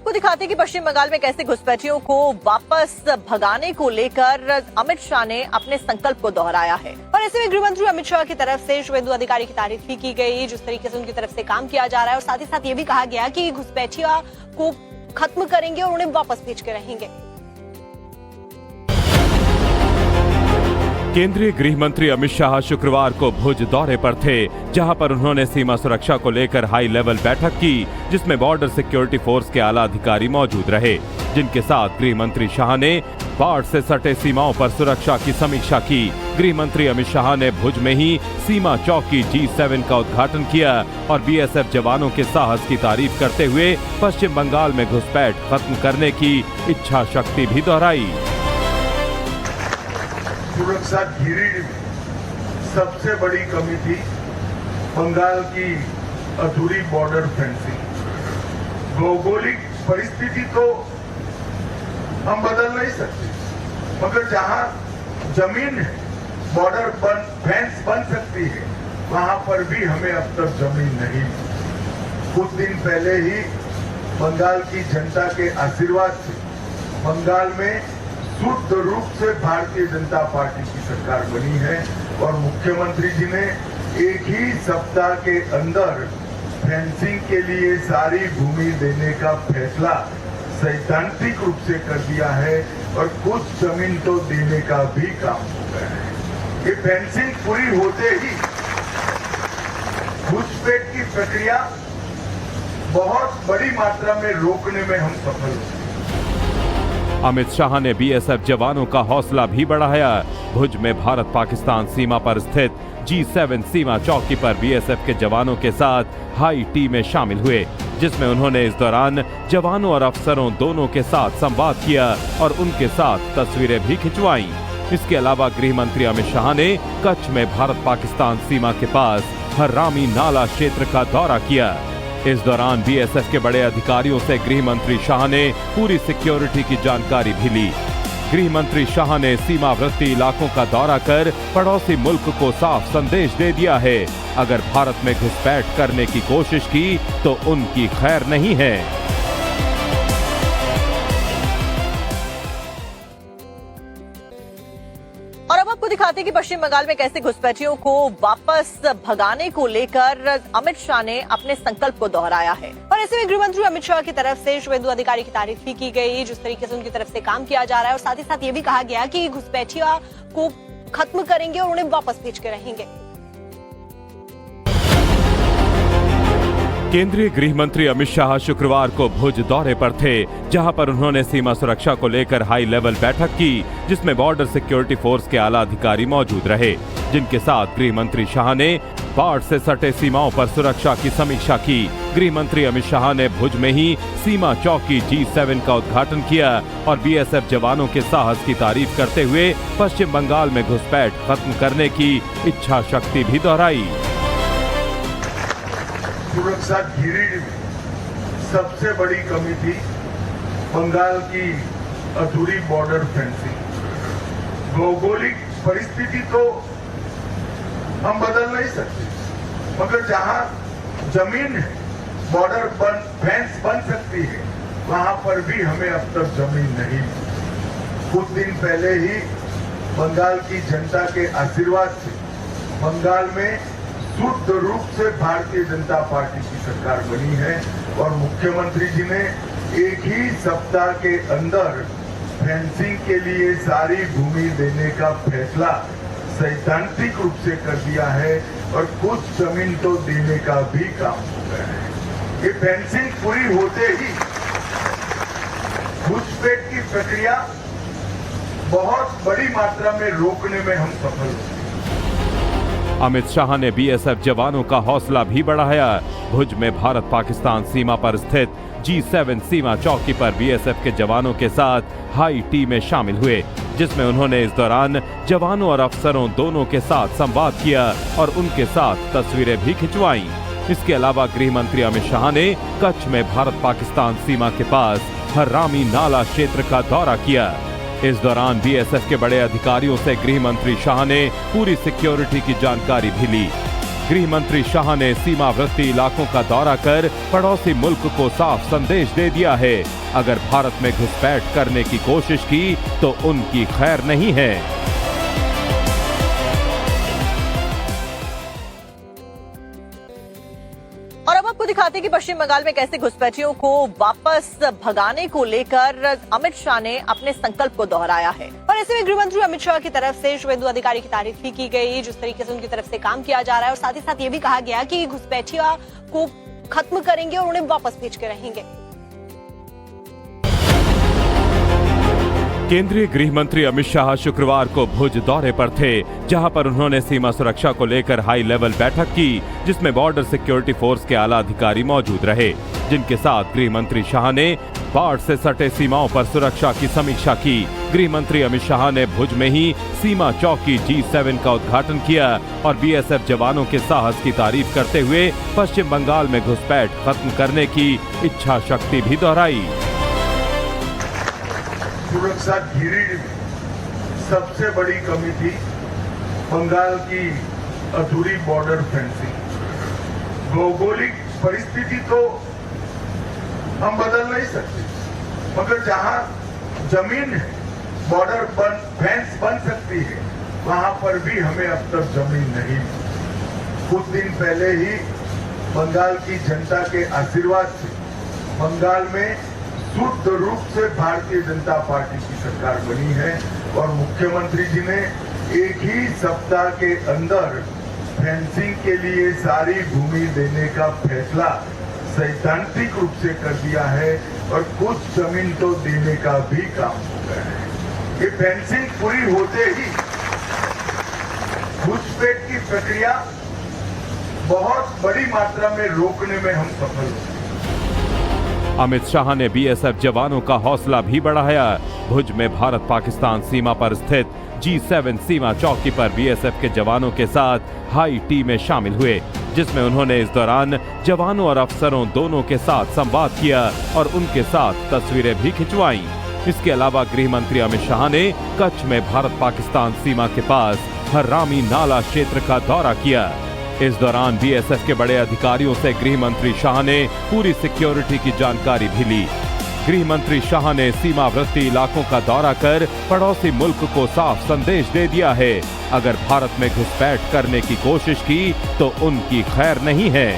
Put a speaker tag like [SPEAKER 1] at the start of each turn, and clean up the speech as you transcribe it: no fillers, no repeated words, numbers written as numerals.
[SPEAKER 1] आपको दिखाते हैं कि पश्चिम बंगाल में कैसे घुसपैठियों को वापस भगाने को लेकर अमित शाह ने अपने संकल्प को दोहराया है। और ऐसे में गृह मंत्री अमित शाह की तरफ से शुभेंदु अधिकारी की तारीफ भी की गई, जिस तरीके से उनकी तरफ से काम किया जा रहा है। और साथ ही साथ ये भी कहा गया कि घुसपैठियों को खत्म करेंगे और उन्हें वापस भेज के रहेंगे।
[SPEAKER 2] केंद्रीय गृह मंत्री अमित शाह शुक्रवार को भुज दौरे पर थे, जहां पर उन्होंने सीमा सुरक्षा को लेकर हाई लेवल बैठक की, जिसमें बॉर्डर सिक्योरिटी फोर्स के आला अधिकारी मौजूद रहे, जिनके साथ गृह मंत्री शाह ने बाढ़ से सटे सीमाओं पर सुरक्षा की समीक्षा की। गृह मंत्री अमित शाह ने भुज में ही सीमा चौकी G7 का उद्घाटन किया और बीएसएफ जवानों के साहस की तारीफ करते हुए पश्चिम बंगाल में घुसपैठ खत्म करने की इच्छा शक्ति भी दोहराई।
[SPEAKER 3] सुरक्षा गिरिडीह में सबसे बड़ी कमी थी बंगाल की अधूरी बॉर्डर फेंसिंग। भौगोलिक परिस्थिति तो हम बदल नहीं सकते, मगर जहां जमीन है, बॉर्डर फेंस बन सकती है, वहां पर भी हमें अब तक जमीन नहीं मिली। कुछ दिन पहले ही बंगाल की जनता के आशीर्वाद से बंगाल में शुद्ध रूप से भारतीय जनता पार्टी की सरकार बनी है और मुख्यमंत्री जी ने एक ही सप्ताह के अंदर फेंसिंग के लिए सारी भूमि देने का फैसला सैद्धांतिक रूप से कर दिया है और कुछ जमीन तो देने का भी काम हो गया है। ये फेंसिंग पूरी होते ही घुसपैठ की प्रक्रिया बहुत बड़ी मात्रा में रोकने में हम सफल हुए।
[SPEAKER 2] अमित शाह ने बीएसएफ जवानों का हौसला भी बढ़ाया। भुज में भारत पाकिस्तान सीमा पर स्थित G7 सीमा चौकी पर बीएसएफ के जवानों के साथ हाई टी में शामिल हुए, जिसमें उन्होंने इस दौरान जवानों और अफसरों दोनों के साथ संवाद किया और उनके साथ तस्वीरें भी खिंचवाईं। इसके अलावा गृह मंत्री अमित शाह ने कच्छ में भारत पाकिस्तान सीमा के पास हर्रामी नाला क्षेत्र का दौरा किया। इस दौरान बीएसएफ के बड़े अधिकारियों से गृह मंत्री शाह ने पूरी सिक्योरिटी की जानकारी भी ली। गृह मंत्री शाह ने सीमावर्ती इलाकों का दौरा कर पड़ोसी मुल्क को साफ संदेश दे दिया है, अगर भारत में घुसपैठ करने की कोशिश की तो उनकी खैर नहीं है।
[SPEAKER 1] और अब आपको दिखाते हैं कि पश्चिम बंगाल में कैसे घुसपैठियों को वापस भगाने को लेकर अमित शाह ने अपने संकल्प को दोहराया है। और ऐसे में गृह मंत्री अमित शाह की तरफ से शुभेंदु अधिकारी की तारीफ भी की गई, जिस तरीके से उनकी तरफ से काम किया जा रहा है। और साथ ही साथ ये भी कहा गया कि घुसपैठियों को खत्म करेंगे और उन्हें वापस भेज के रहेंगे।
[SPEAKER 2] केंद्रीय गृह मंत्री अमित शाह शुक्रवार को भुज दौरे पर थे, जहां पर उन्होंने सीमा सुरक्षा को लेकर हाई लेवल बैठक की, जिसमें बॉर्डर सिक्योरिटी फोर्स के आला अधिकारी मौजूद रहे, जिनके साथ गृह मंत्री शाह ने बाढ़ से सटे सीमाओं पर सुरक्षा की समीक्षा की। गृह मंत्री अमित शाह ने भुज में ही सीमा चौकी G7 का उद्घाटन किया और बीएसएफ जवानों के साहस की तारीफ करते हुए पश्चिम बंगाल में घुसपैठ खत्म करने की इच्छा शक्ति भी दोहराई।
[SPEAKER 3] सुरक्षा गिरिडीह में सबसे बड़ी कमी थी बंगाल की अधूरी बॉर्डर फेंसिंग। भौगोलिक परिस्थिति तो हम बदल नहीं सकते, मगर जहां जमीन है, बॉर्डर फेंस बन सकती है, वहां पर भी हमें अब तक जमीन नहीं मिली। कुछ दिन पहले ही बंगाल की जनता के आशीर्वाद से बंगाल में शुद्ध रूप से भारतीय जनता पार्टी की सरकार बनी है और मुख्यमंत्री जी ने एक ही सप्ताह के अंदर फेंसिंग के लिए सारी भूमि देने का फैसला सैद्धांतिक रूप से कर दिया है और कुछ जमीन तो देने का भी काम हो गया है। ये फेंसिंग पूरी होते ही घुसपैठ की प्रक्रिया बहुत बड़ी मात्रा में रोकने में हम सफल हुए।
[SPEAKER 2] अमित शाह ने बीएसएफ जवानों का हौसला भी बढ़ाया। भुज में भारत पाकिस्तान सीमा पर स्थित G7 सीमा चौकी पर बीएसएफ के जवानों के साथ हाई टी में शामिल हुए, जिसमें उन्होंने इस दौरान जवानों और अफसरों दोनों के साथ संवाद किया और उनके साथ तस्वीरें भी खिंचवाईं। इसके अलावा गृह मंत्री अमित शाह ने कच्छ में भारत पाकिस्तान सीमा के पास हर्रामी नाला क्षेत्र का दौरा किया। इस दौरान बीएसएफ के बड़े अधिकारियों से गृह मंत्री शाह ने पूरी सिक्योरिटी की जानकारी भी ली। गृह मंत्री शाह ने सीमावर्ती इलाकों का दौरा कर पड़ोसी मुल्क को साफ संदेश दे दिया है, अगर भारत में घुसपैठ करने की कोशिश की तो उनकी खैर नहीं है।
[SPEAKER 1] और अब आपको दिखाते हैं कि पश्चिम बंगाल में कैसे घुसपैठियों को वापस भगाने को लेकर अमित शाह ने अपने संकल्प को दोहराया है। और ऐसे में गृह मंत्री अमित शाह की तरफ से शुभेंदु अधिकारी की तारीफ भी की गई, जिस तरीके से उनकी तरफ से काम किया जा रहा है। और साथ ही साथ ये भी कहा गया कि घुसपैठियों को खत्म करेंगे और उन्हें वापस भेज के रहेंगे।
[SPEAKER 2] केंद्रीय गृह मंत्री अमित शाह शुक्रवार को भुज दौरे पर थे, जहां पर उन्होंने सीमा सुरक्षा को लेकर हाई लेवल बैठक की, जिसमें बॉर्डर सिक्योरिटी फोर्स के आला अधिकारी मौजूद रहे, जिनके साथ गृह मंत्री शाह ने बाढ़ से सटे सीमाओं पर सुरक्षा की समीक्षा की। गृह मंत्री अमित शाह ने भुज में ही सीमा चौकी G7 का उद्घाटन किया और बीएसएफ जवानों के साहस की तारीफ करते हुए पश्चिम बंगाल में घुसपैठ खत्म करने की इच्छा शक्ति भी दोहराई।
[SPEAKER 3] सुरक्षा गिरिडीह सबसे बड़ी कमी थी बंगाल की अधूरी बॉर्डर फेंसिंग। भौगोलिक परिस्थिति तो हम बदल नहीं सकते, मगर जहां जमीन है, बॉर्डर फेंस बन सकती है, वहां पर भी हमें अब तक जमीन नहीं मिली। कुछ दिन पहले ही बंगाल की जनता के आशीर्वाद से बंगाल में शुद्ध रूप से भारतीय जनता पार्टी की सरकार बनी है और मुख्यमंत्री जी ने एक ही सप्ताह के अंदर फेंसिंग के लिए सारी भूमि देने का फैसला सैद्धांतिक रूप से कर दिया है और कुछ जमीन तो देने का भी काम हो गया है। ये फेंसिंग पूरी होते ही घुसपैठ की प्रक्रिया बहुत बड़ी मात्रा में रोकने में हम सफल हुए।
[SPEAKER 2] अमित शाह ने बीएसएफ जवानों का हौसला भी बढ़ाया। भुज में भारत पाकिस्तान सीमा पर स्थित G7 सीमा चौकी पर बीएसएफ के जवानों के साथ हाई टी में शामिल हुए, जिसमें उन्होंने इस दौरान जवानों और अफसरों दोनों के साथ संवाद किया और उनके साथ तस्वीरें भी खिंचवाईं। इसके अलावा गृह मंत्री अमित शाह ने कच्छ में भारत पाकिस्तान सीमा के पास हर्रामी नाला क्षेत्र का दौरा किया। इस दौरान बीएसएफ के बड़े अधिकारियों से गृह मंत्री शाह ने पूरी सिक्योरिटी की जानकारी भी ली। गृह मंत्री शाह ने सीमावर्ती इलाकों का दौरा कर पड़ोसी मुल्क को साफ संदेश दे दिया है, अगर भारत में घुसपैठ करने की कोशिश की तो उनकी खैर नहीं है।